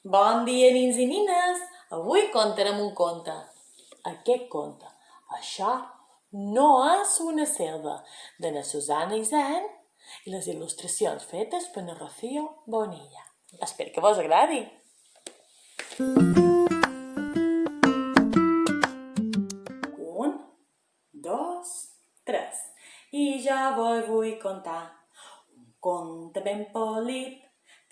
Bon dia, nins i nines! Avui contarem un conte. Aquest conte. Això no és una selva, de na Susana Isern i les il·lustracions fetes per na Rocío Bonilla. Espero que vos agradi. Un, dos, tres. I jo vos vull contar un conte ben polit,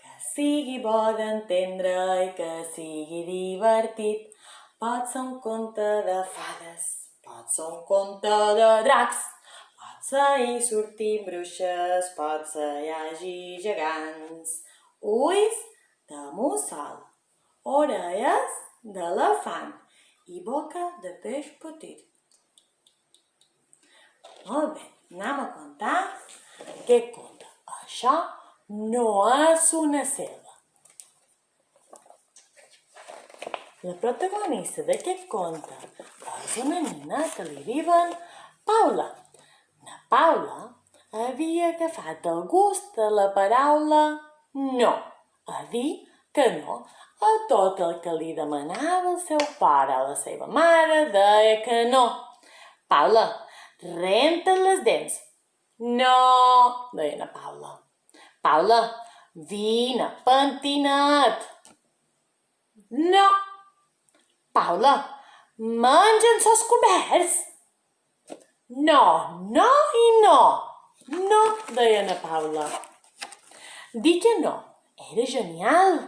que sigui bo d'entendre i que sigui divertit. Pot ser un conte de fades, pot ser un conte de dracs, pot ser hi sortim bruixes, pot ser hi hagi gegants. Ulls de mussol, orelles d'elefant i boca de peix petit. Molt bé, anem a contar aquest conte. Això no és una selva. La protagonista d'aquest conte és una nena que li diuen Paula. Na Paula havia agafat el gust de la paraula no, a dir que no a tot el que li demanava el seu pare o la seva mare deia que no. Paula, renta't les dents. No, deia na Paula. Paula, vine, pentina't. No. Paula, menja'ns els coberts. No, no i no. No, deia na Paula. Dir que no era genial.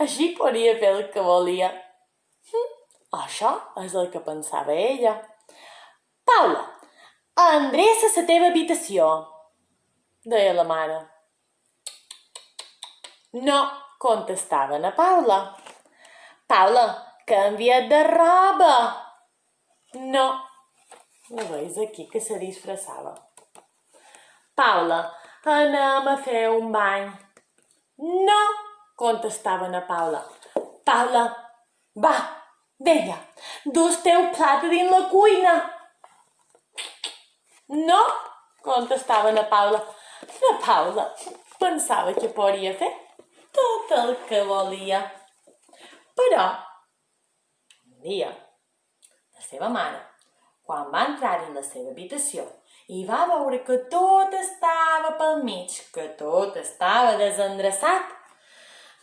Així podia fer el que volia. Això és el que pensava ella. Paula, endreça la teva habitació, deia la mare. No, contestava na Paula. Paula, canvia't de roba. No, ho veus aquí que se disfressava. Paula, anem a fer un bany. No, contestava na Paula. Paula, va, vinga, dus teu plat dins la cuina. No, contestava na Paula. Na Paula pensava que podia fer tot el que volia. Però, un dia, la seva mare, quan va entrar en la seva habitació i va veure que tot estava pel mig, que tot estava desendreçat,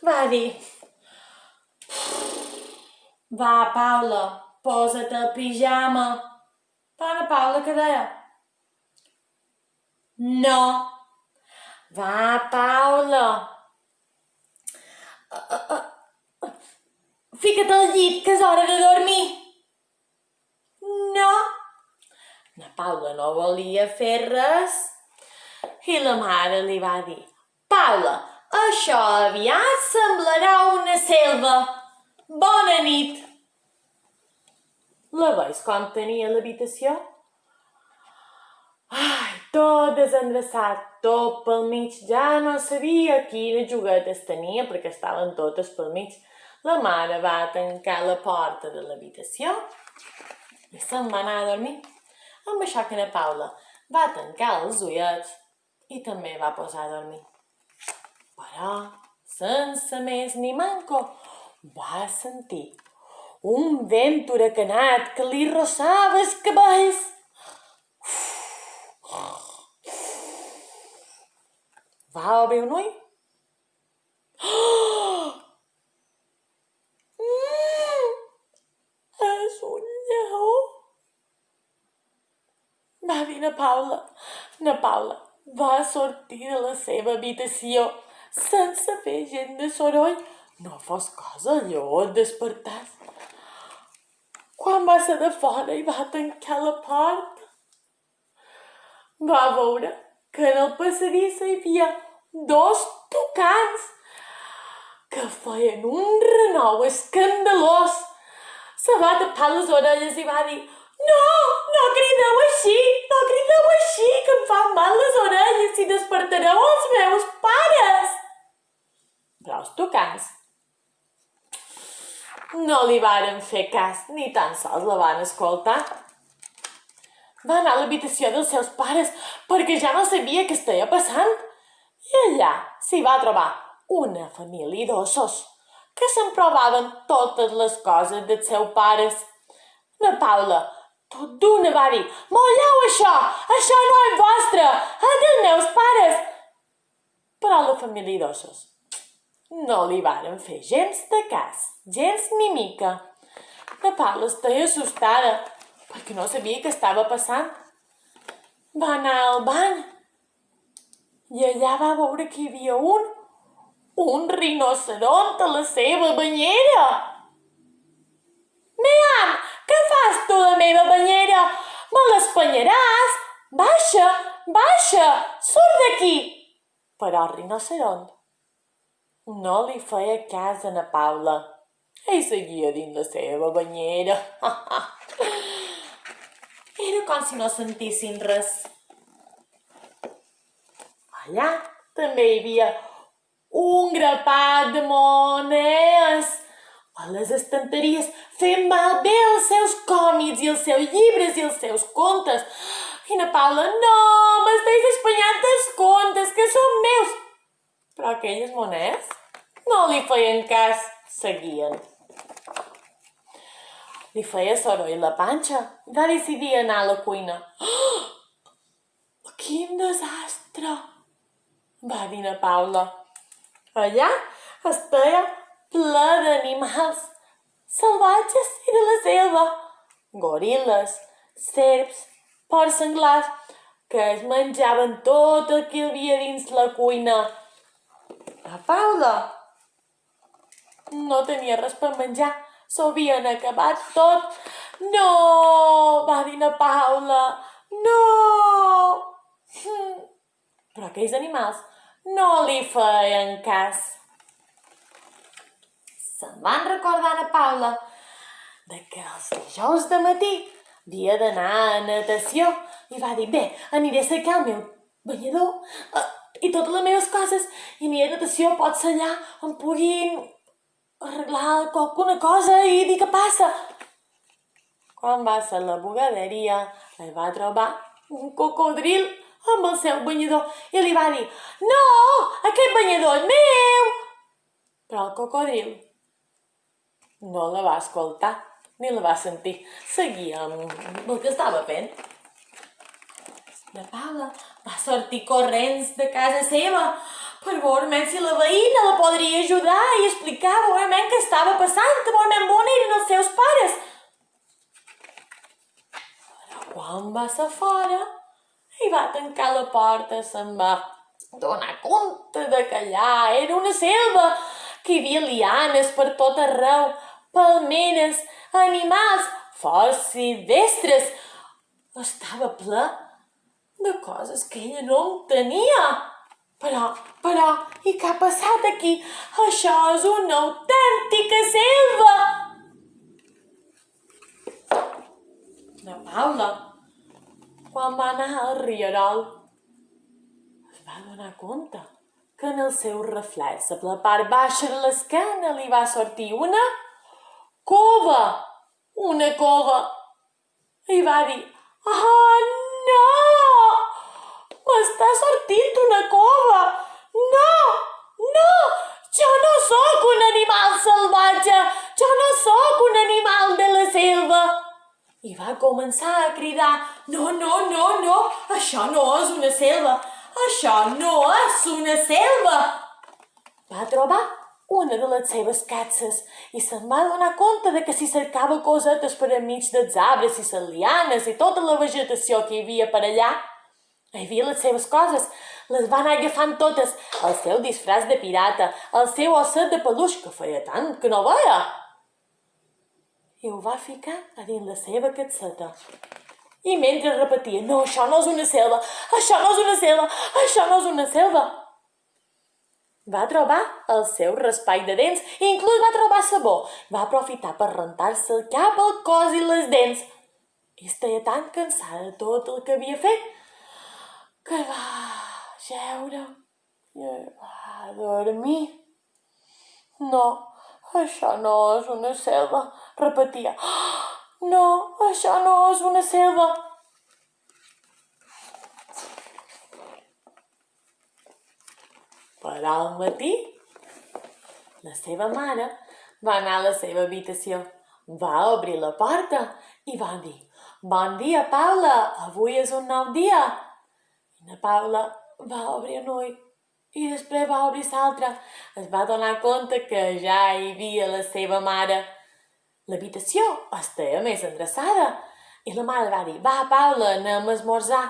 va dir: va, Paula, posa't el pijama. Va, na Paula, què deia? No. Va, Paula. Fica't al llit, que és hora de dormir. No. Na Paula no volia fer res i la mare li va dir: Paula, això aviat semblarà una selva. Bona nit. La veus com tenia l'habitació? Ai, tot desendreçat, tot pel mig. Ja no sabia quines juguetes tenia perquè estaven totes pel mig. La mare va tancar la porta de l'habitació i se'n va anar a dormir. Amb això que na Paula va tancar els ullets i també va posar a dormir. Però, sense més ni manco, va sentir un vent huracanat que li rossava els cabells. Va obrir un ull. És un lleó. Va dir na Paula. Na Paula va sortir de la seva habitació sense fer gent de soroll. No fos cosa, el lleó et despertàs. Quan va ser de fora i va tancar la porta, va veure que en el passadís hi havia 2 tucans que feien un renou escandalós. Se va tapar les orelles i va dir: no, no crideu així, que em fan mal les orelles i despertareu els meus pares. Però els tucans no li varen fer cas, ni tan sols la van escoltar. Va anar a l'habitació dels seus pares perquè ja no sabia què estava passant. I allà s'hi va trobar una família d'ossos que s'emprovaven totes les coses dels seus pares. La Paula, tot d'una, va dir: «Molleu això! Això no és vostre! És dels meus pares!» Però la família d'ossos no li varen fer gens de cas, gens ni mica. La Paula estava assustada perquè no sabia què estava passant. Va anar al bany i allà va veure que hi havia un rinoceront a la seva banyera. «Miam, què fas tu a la meva banyera? Me l'espanyaràs? Baixa, baixa, surt d'aquí!» Però el rinoceront no li feia cas a na Paula. Ell seguia dins la seva banyera. Era com si no sentissin res. Allà també hi havia un grapat de monedes a les estanteries fent malbé els seus còmics i els seus llibres i els seus contes. I na Paula: «No, m'estàs espanyant els contes, que són meus!» Però aquelles monedes no li feien cas, seguien. Li feia soroll la panxa i va decidir anar a la cuina. «Oh, quin desastre!» va dir na Paula. Allà estava ple d'animals salvatges i de la selva. Goril·les, serps, porcs senglars, que es menjaven tot el que hi havia dins la cuina. La Paula no tenia res per menjar, s'ho havien acabat tot. «No!» va dir na Paula. «No!» Però aquells animals no li feien cas. Se'n van recordar a Paula de que els dijous de matí havia d'anar a natació i va dir: «Bé, aniré a secar el meu banyador i totes les meves coses i aniré a natació, pot ser allà em puguin arreglar alguna cosa i dir què passa». Quan va ser a la bugaderia, hi va trobar un cocodril amb el seu banyador i li va dir: «No, aquest banyador és meu!» Però el cocodril no la va escoltar ni la va sentir. Seguia amb el que estava fent. La Paula va sortir corrents de casa seva per veure si la veïna la podria ajudar i explicar veure què estava passant, veure on eren els seus pares. Però quan va ser fora i va tancar la porta, se'n va donar compte de que allà era una selva, que hi havia lianes per tot arreu, palmeres, animals, forts silvestres. Estava ple de coses que ella no entenia. Però, i què ha passat aquí? Això és una autèntica selva! La Paula, quan va anar al rierol, es va donar compte que en el seu reflex, a la part baixa de l'esquena, li va sortir una cova. Una cova. I va dir: «Ah, no! M'està sortint una cova! No! No! Jo no sóc un animal salvatge! Jo no sóc un animal de la selva!» I va començar a cridar: «No, no, no, no! Això no és una selva! Això no és una selva!» Va trobar una de les seves catses i se'n va donar compte de que si cercava cosetes per enmig dels arbres i les lianes i tota la vegetació que hi havia per allà, hi havia les seves coses. Les va anar agafant totes, el seu disfraç de pirata, el seu osset de peluix, que feia tant que no veia, i ho va ficar a dins la seva catseta. I mentre repetia: «No, això no és una selva, això no és una selva, això no és una selva», va trobar el seu raspall de dents i inclús va trobar sabó. Va aprofitar per rentar-se el cap, el cos i les dents. I estava tan cansada de tot el que havia fet que va jeure i va dormir. «No, això no és una selva», repetia. «No, això no és una selva». Però al matí La seva mare va anar a la seva habitació, va obrir la porta i va dir: «Bon dia, Paula, avui és un nou dia». I la Paula va obrir un ull i després va obrir l'altre. Es va donar compte que ja hi havia la seva mare. L'habitació estava més endreçada i la mare va dir: «Va, Paula, anem a esmorzar».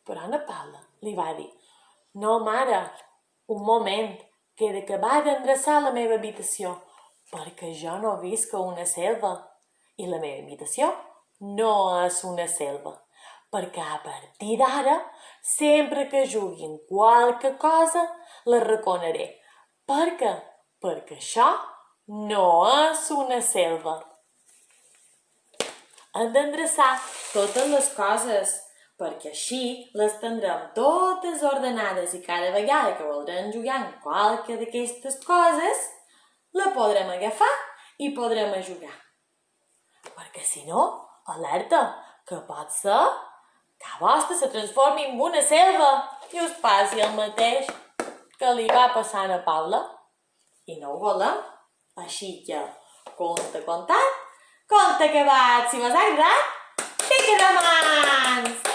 Però la Paula li va dir: «No, mare, un moment, que he d'acabar d'endreçar la meva habitació, perquè jo no visc a una selva i la meva habitació no és una selva, perquè a partir d'ara, sempre que juguin qualque cosa, la raconaré. Per què? Perquè això no és una selva». Hem d'endreçar totes les coses, perquè així les tindrem totes ordenades i cada vegada que voldrem jugar amb qualque d'aquestes coses, la podrem agafar i podrem jugar. Perquè si no, alerta, que pot ser que a vostra se transformi en una selva i us passi el mateix que li va passar a Paula. I no ho volem. Així que, conte contat, conte acabat. Si vos ha agradat, pica de mans!